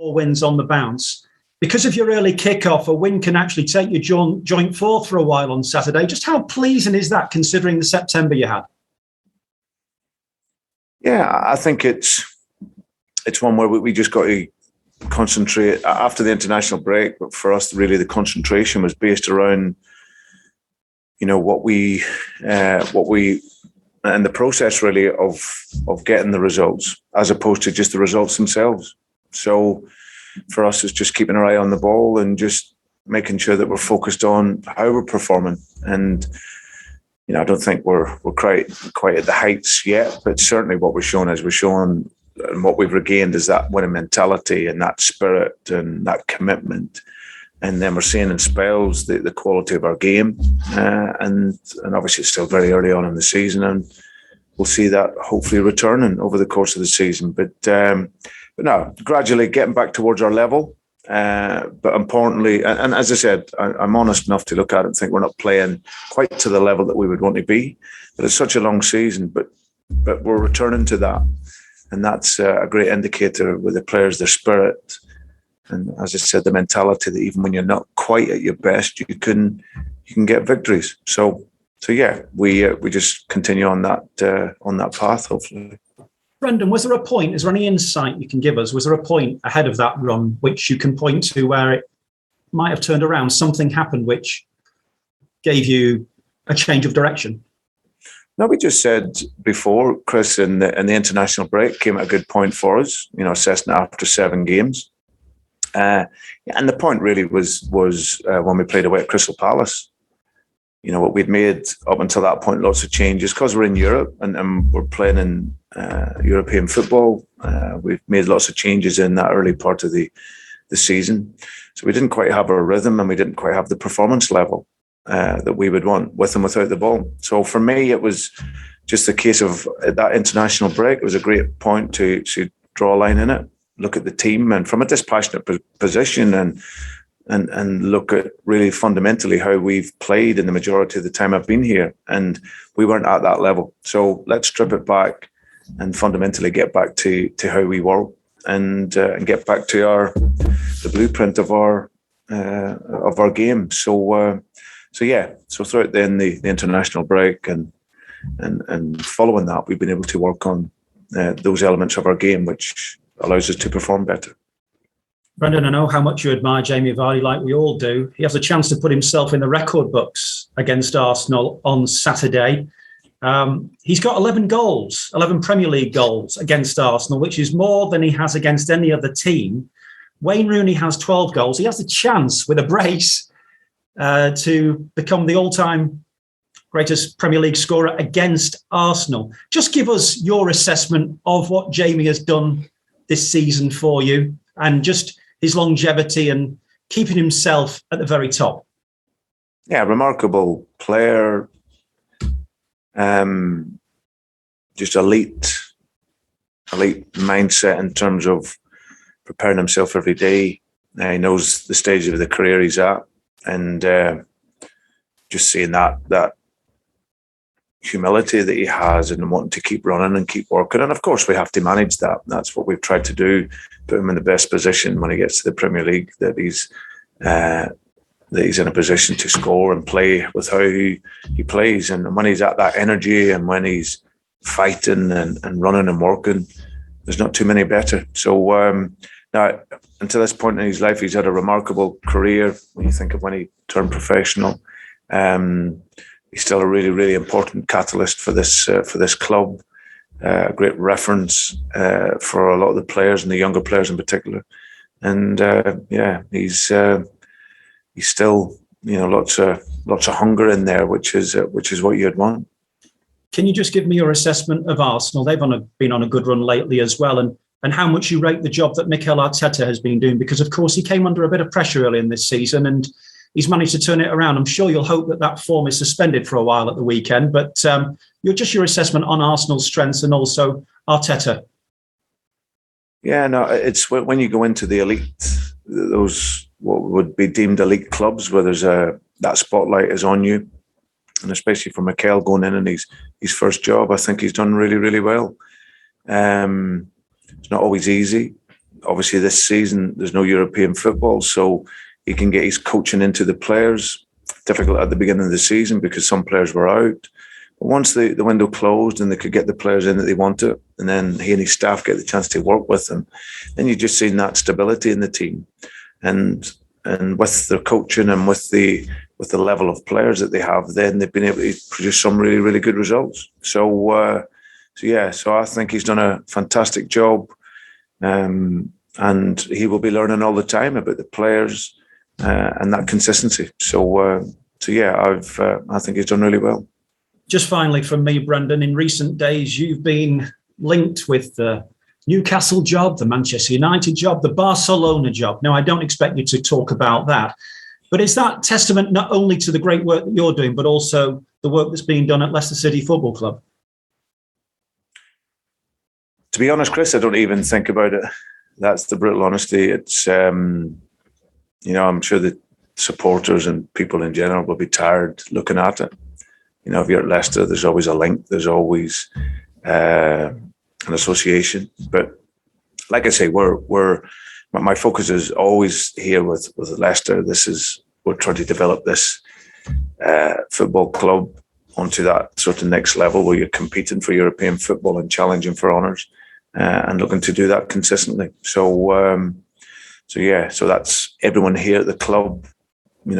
4 wins on the bounce. Because of your early kickoff, a win can actually take your joint fourth for a while on Saturday. Just how pleasing is that, considering the September you had? Yeah, I think it's one where we just got to concentrate after the international break. But for us, really, the concentration was based around, what we and the process really of getting the results, as opposed to just the results themselves. So for us, it's just keeping our eye on the ball and just making sure that we're focused on how we're performing. And I don't think we're quite at the heights yet, but certainly what we're showing and what we've regained is that winning mentality and that spirit and that commitment. And then we're seeing in spells the quality of our game, and obviously it's still very early on in the season, and we'll see that hopefully returning over the course of the season. But no, gradually getting back towards our level. But importantly, and as I said, I'm honest enough to look at it and think we're not playing quite to the level that we would want to be. But it's such a long season, but we're returning to that. And that's a great indicator with the players, their spirit. And as I said, the mentality that even when you're not quite at your best, you can get victories. So yeah, we just continue on that path, hopefully. Brendan, was there a point, is there any insight you can give us? Was there a point ahead of that run which you can point to where it might have turned around? Something happened which gave you a change of direction? No, we just said before, Chris, and the international break came at a good point for us, assessing after 7 games. And the point really was when we played away at Crystal Palace. What we'd made up until that point, lots of changes because we're in Europe and we're playing in European football. We've made lots of changes in that early part of the season. So we didn't quite have our rhythm and we didn't quite have the performance level that we would want with and without the ball. So for me, it was just a case of that international break. It was a great point to draw a line in it, look at the team and from a dispassionate position and look at really fundamentally how we've played in the majority of the time I've been here. And we weren't at that level. So let's strip it back and fundamentally get back to how we were and get back to the blueprint of our game. So yeah, so throughout then the international break and following that, we've been able to work on those elements of our game, which allows us to perform better. Brendan, I know how much you admire Jamie Vardy, like we all do. He has a chance to put himself in the record books against Arsenal on Saturday. He's got 11 goals, 11 Premier League goals against Arsenal, which is more than he has against any other team. Wayne Rooney has 12 goals. He has the chance with a brace to become the all-time greatest Premier League scorer against Arsenal. Just give us your assessment of what Jamie has done this season for you and just his longevity and keeping himself at the very top. Yeah, remarkable player. Just elite mindset in terms of preparing himself every day. He knows the stage of the career he's at, and just seeing that humility that he has and wanting to keep running and keep working. And of course, we have to manage that. That's what we've tried to do, put him in the best position when he gets to the Premier League, that he's in a position to score and play with how he plays. And when he's at that energy and when he's fighting and running and working, there's not too many better. So now, until this point in his life, he's had a remarkable career. When you think of when he turned professional, he's still a really, really important catalyst for this club. A great reference for a lot of the players and the younger players in particular. And yeah, he's still, lots of hunger in there, which is what you'd want. Can you just give me your assessment of Arsenal? They've been on a good run lately as well, and how much you rate the job that Mikel Arteta has been doing, because of course he came under a bit of pressure early in this season and he's managed to turn it around. I'm sure you'll hope that form is suspended for a while at the weekend, but your assessment on Arsenal's strengths and also Arteta. Yeah, no, it's when you go into the elite, those what would be deemed elite clubs where there's that spotlight is on you, and especially for Mikel going in and his first job, I think he's done really, really well. It's not always easy. obviously this season there's no European football, so he can get his coaching into the players. Difficult at the beginning of the season because some players were out. But once the window closed and they could get the players in that they wanted, and then he and his staff get the chance to work with them, then you just seen that stability in the team. And with their coaching and with the level of players that they have, then they've been able to produce some really, really good results. So I think he's done a fantastic job, and he will be learning all the time about the players and that consistency. I think he's done really well. Just finally from me, Brendan, in recent days, you've been linked with the Newcastle job, the Manchester United job, the Barcelona job. Now, I don't expect you to talk about that, but is that testament not only to the great work that you're doing, but also the work that's being done at Leicester City Football Club? To be honest, Chris, I don't even think about it. That's the brutal honesty. It's, I'm sure the supporters and people in general will be tired looking at it. If you're at Leicester, there's always a link. There's always an association. But like I say, my focus is always here with Leicester. We're trying to develop this football club onto that sort of next level where you're competing for European football and challenging for honours, and looking to do that consistently. So that's everyone here at the club,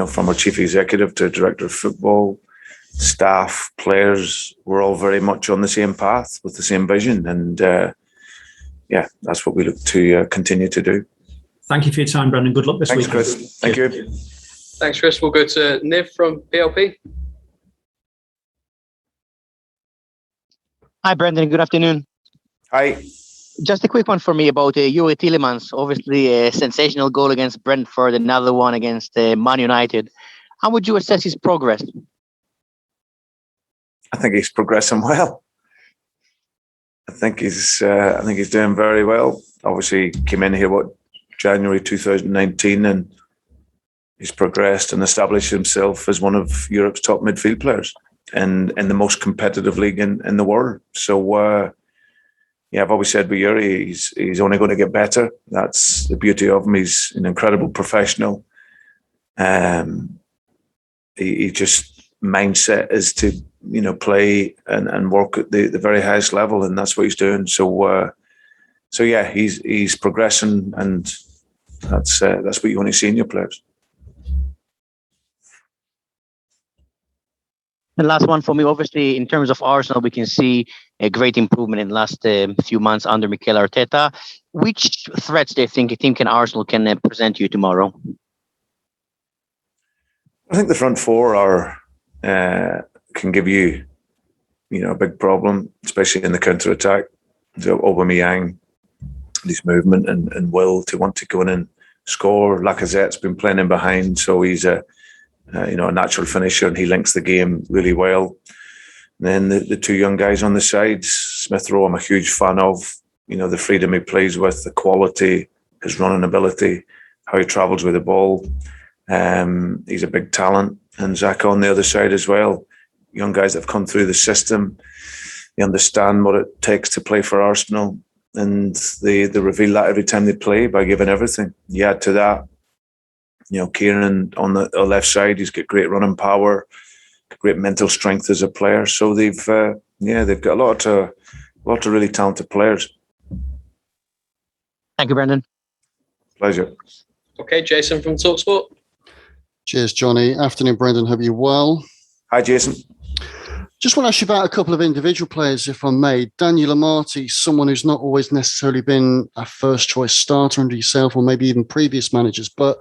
from our chief executive to director of football, staff, players. We're all very much on the same path with the same vision, and that's what we look to continue to do. Thank you for your time, Brendan. Good luck this week. Thanks, Chris. Thank you. Thanks, Chris. We'll go to Niv from PLP. Hi, Brendan. Good afternoon. Hi. Just a quick one for me about Yuri Tielemans. Obviously, a sensational goal against Brentford, another one against Man United. How would you assess his progress? I think he's progressing well. I think he's doing very well. Obviously, he came in here January 2019, and he's progressed and established himself as one of Europe's top midfield players and in the most competitive league in the world. So, I've always said with Yuri, he's only going to get better. That's the beauty of him. He's an incredible professional. He just mindset is to play and work at the very highest level, and that's what he's doing. So he's progressing, and that's what you want to see in your players. The last one for me, obviously, in terms of Arsenal, we can see a great improvement in the last few months under Mikel Arteta. Which threats do you think Arsenal can present you tomorrow? I think the front four can give you, a big problem, especially in the counter attack. So Aubameyang, his movement and will to want to go in and score. Lacazette's been playing in behind, so he's a natural finisher, and he links the game really well. And then the two young guys on the sides, Smith Rowe, I'm a huge fan of. The freedom he plays with, the quality, his running ability, how he travels with the ball. He's a big talent. And Zach on the other side as well. Young guys that have come through the system. They understand what it takes to play for Arsenal, and they reveal that every time they play by giving everything. You add to that, Kieran on the left side, he's got great running power, great mental strength as a player. So they've got a lot of really talented players. Thank you, Brendan. Pleasure. Okay, Jason from TalkSport. Cheers, Johnny. Afternoon, Brendan. Hope you're well. Hi, Jason. Just want to ask you about a couple of individual players, if I may. Daniel Amati, someone who's not always necessarily been a first-choice starter under yourself or maybe even previous managers, but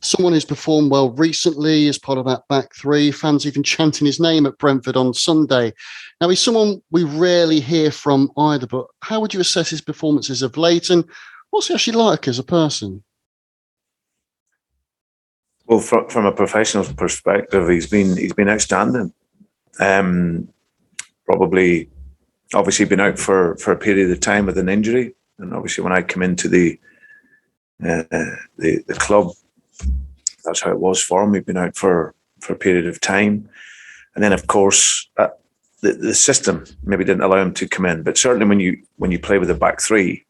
someone who's performed well recently as part of that back three. Fans even chanting his name at Brentford on Sunday. Now, he's someone we rarely hear from either, but how would you assess his performances of late, and what's he actually like as a person? Well, from a professional perspective, he's been outstanding. Probably, obviously, been out for a period of time with an injury, and obviously, when I come into the club, that's how it was for him. He'd been out for a period of time, and then, of course, the system maybe didn't allow him to come in. But certainly, when you play with a back three,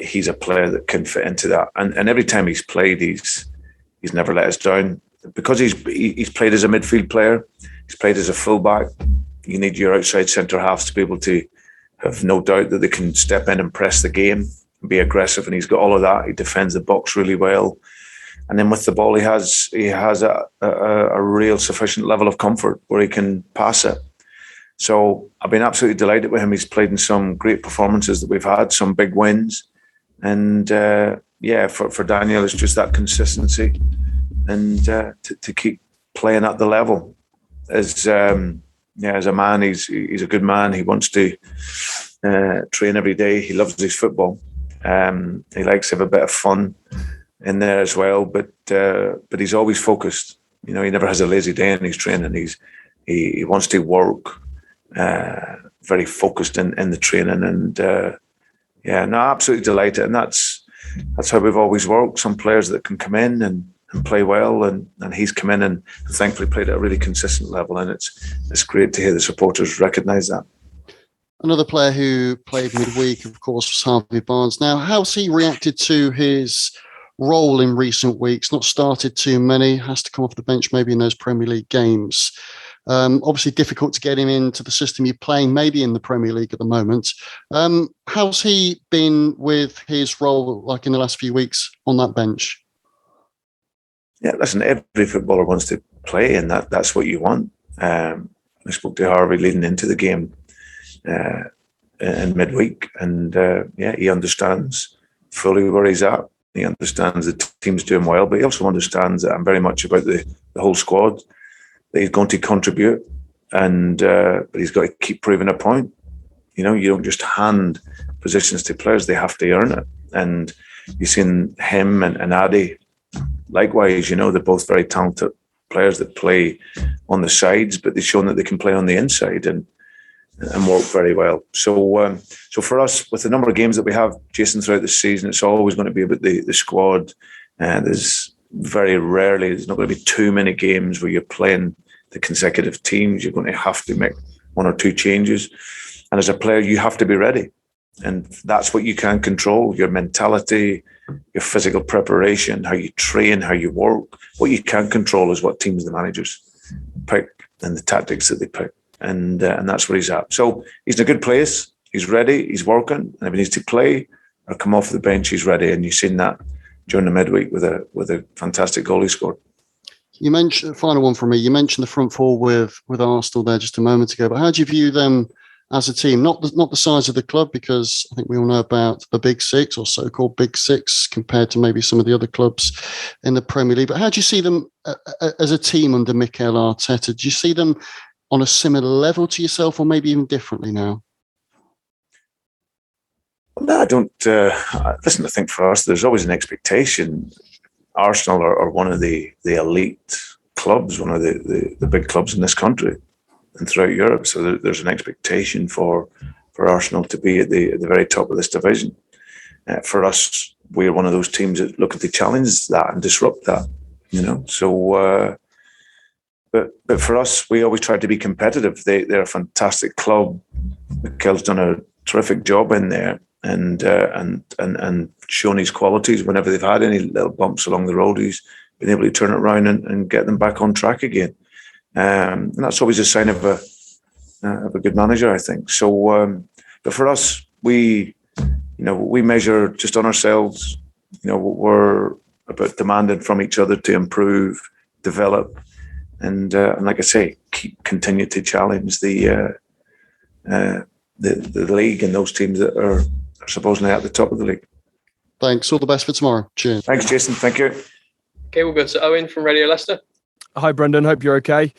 he's a player that can fit into that. And every time he's played, he's never let us down. Because he's played as a midfield player, he's played as a fullback. You need your outside centre halves to be able to have no doubt that they can step in and press the game and be aggressive. And he's got all of that. He defends the box really well. And then with the ball, he has a real sufficient level of comfort where he can pass it. So I've been absolutely delighted with him. He's played in some great performances that we've had, some big wins. And for Daniel, it's just that consistency and to keep playing at the level. As a man, he's a good man. He wants to train every day. He loves his football. He likes to have a bit of fun in there as well. But he's always focused. He never has a lazy day in his training. He wants to work. Very focused in the training, and absolutely delighted. And that's how we've always worked. Some players that can come in and play well, and he's come in and thankfully played at a really consistent level. And it's great to hear the supporters recognise that. Another player who played midweek, of course, was Harvey Barnes. Now, how's he reacted to his role in recent weeks? Not started too many, has to come off the bench maybe in those Premier League games. Obviously difficult to get him into the system you're playing, maybe in the Premier League at the moment. How's he been with his role, like in the last few weeks on that bench? Yeah, listen, every footballer wants to play, and that's what you want. I spoke to Harvey leading into the game in midweek, and he understands fully where he's at. He understands the team's doing well, but he also understands that I'm very much about the whole squad, that he's going to contribute, and but he's got to keep proving a point. You don't just hand positions to players; they have to earn it. And you've seen him and Addy, likewise. They're both very talented players that play on the sides, but they've shown that they can play on the inside and work very well. So for us, with the number of games that we have, Jason, throughout the season, it's always going to be about the squad. There's not going to be too many games where you're playing the consecutive teams. You're going to have to make one or two changes. And as a player, you have to be ready. And that's what you can control, your mentality, your physical preparation, how you train, how you work. What you can control is what teams the managers pick and the tactics that they pick. And that's where he's at. So he's in a good place. He's ready. He's working. And if he needs to play or come off the bench, he's ready. And you've seen that during the midweek with a fantastic goal he scored. You mentioned, final one from me, you mentioned the front four with Arsenal there just a moment ago, but how do you view them as a team? Not the size of the club, because I think we all know about the Big Six, or so-called Big Six, compared to maybe some of the other clubs in the Premier League. But how do you see them as a team under Mikel Arteta? Do you see them on a similar level to yourself, or maybe even differently now? No, I don't. Listen, I think for us, there's always an expectation. Arsenal are one of the elite clubs, one of the big clubs in this country and throughout Europe. So there's an expectation for Arsenal to be at the very top of this division. For us, we're one of those teams that look at the challenge that and disrupt that. So. But for us, we always try to be competitive. They're a fantastic club. Mikel's done a terrific job in there, and shown his qualities. Whenever they've had any little bumps along the road, he's been able to turn it around and get them back on track again. And that's always a sign of a good manager, I think. So, but for us, we measure just on ourselves. We're about demanding from each other to improve, develop. And like I say, continue to challenge the league and those teams that are supposedly at the top of the league. Thanks. All the best for tomorrow. Cheers. Thanks, Jason. Thank you. Okay, we'll go to Owen from Radio Leicester. Hi, Brendan. Hope you're okay.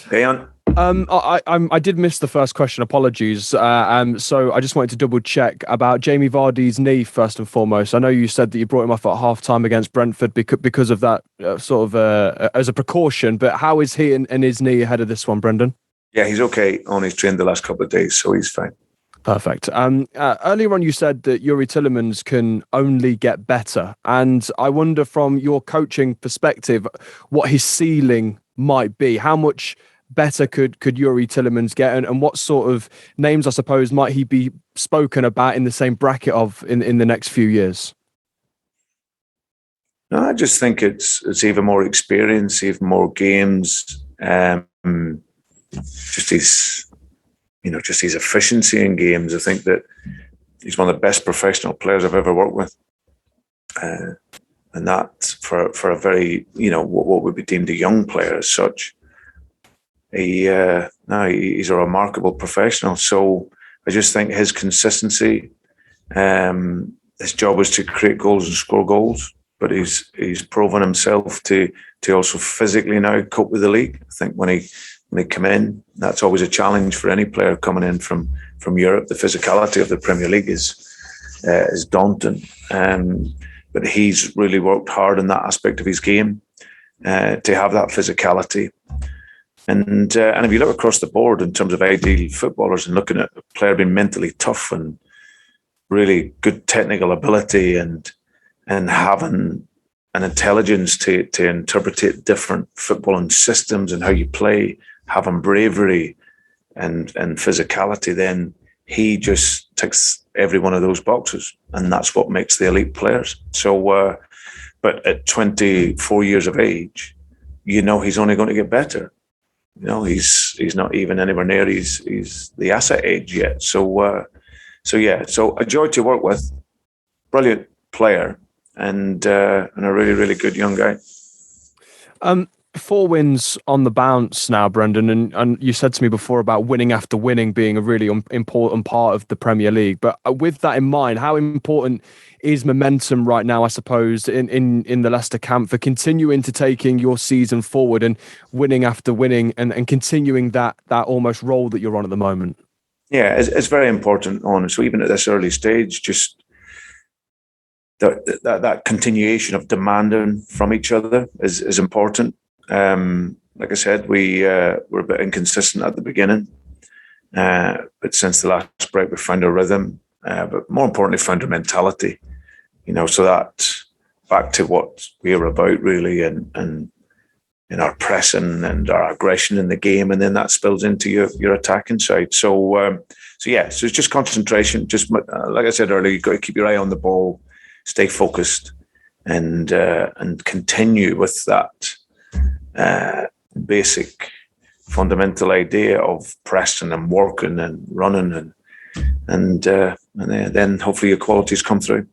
Hey, on. I did miss the first question. Apologies. So I just wanted to double check about Jamie Vardy's knee first and foremost. I know you said that you brought him off at half time against Brentford because of that sort of as a precaution. But how is he and his knee ahead of this one, Brendan? Yeah, he's okay. Only trained the last couple of days, so he's fine. Perfect. Earlier on, you said that Youri Tielemans can only get better, and I wonder from your coaching perspective what his ceiling might be. How much better could Yuri Tillemans get, and what sort of names, I suppose, might he be spoken about in the same bracket of in the next few years? No, I just think it's even more experience, even more games. Just his efficiency in games. I think that he's one of the best professional players I've ever worked with, and that for a very what would be deemed a young player as such. He's a remarkable professional. So I just think his consistency. His job is to create goals and score goals, but he's proven himself to also physically now cope with the league. I think when he come in, that's always a challenge for any player coming in from Europe. The physicality of the Premier League is daunting, but he's really worked hard in that aspect of his game to have that physicality. And if you look across the board in terms of ideal footballers and looking at a player being mentally tough and really good technical ability and having an intelligence to interpret different footballing systems and how you play, having bravery and physicality, then he just ticks every one of those boxes, and that's what makes the elite players. So, but at 24 years of age, he's only going to get better. He's not even anywhere near he's the asset age yet. So a joy to work with, brilliant player, and a really, really good young guy. 4 wins on the bounce now, Brendan, and you said to me before about winning after winning being a really important part of the Premier League. But with that in mind, how important is momentum right now, I suppose, in the Leicester camp for continuing to taking your season forward and winning after winning and continuing that almost role that you're on at the moment? Yeah, it's very important, so even at this early stage, just that continuation of demanding from each other is important. Like I said, we were a bit inconsistent at the beginning, but since the last break, we found a rhythm. But more importantly, found a mentality. So that back to what we are about really, and in our pressing and our aggression in the game, and then that spills into your attacking side. So it's just concentration. Just like I said earlier, you've got to keep your eye on the ball, stay focused, and continue with that basic fundamental idea of pressing and working and running, and then hopefully your qualities come through.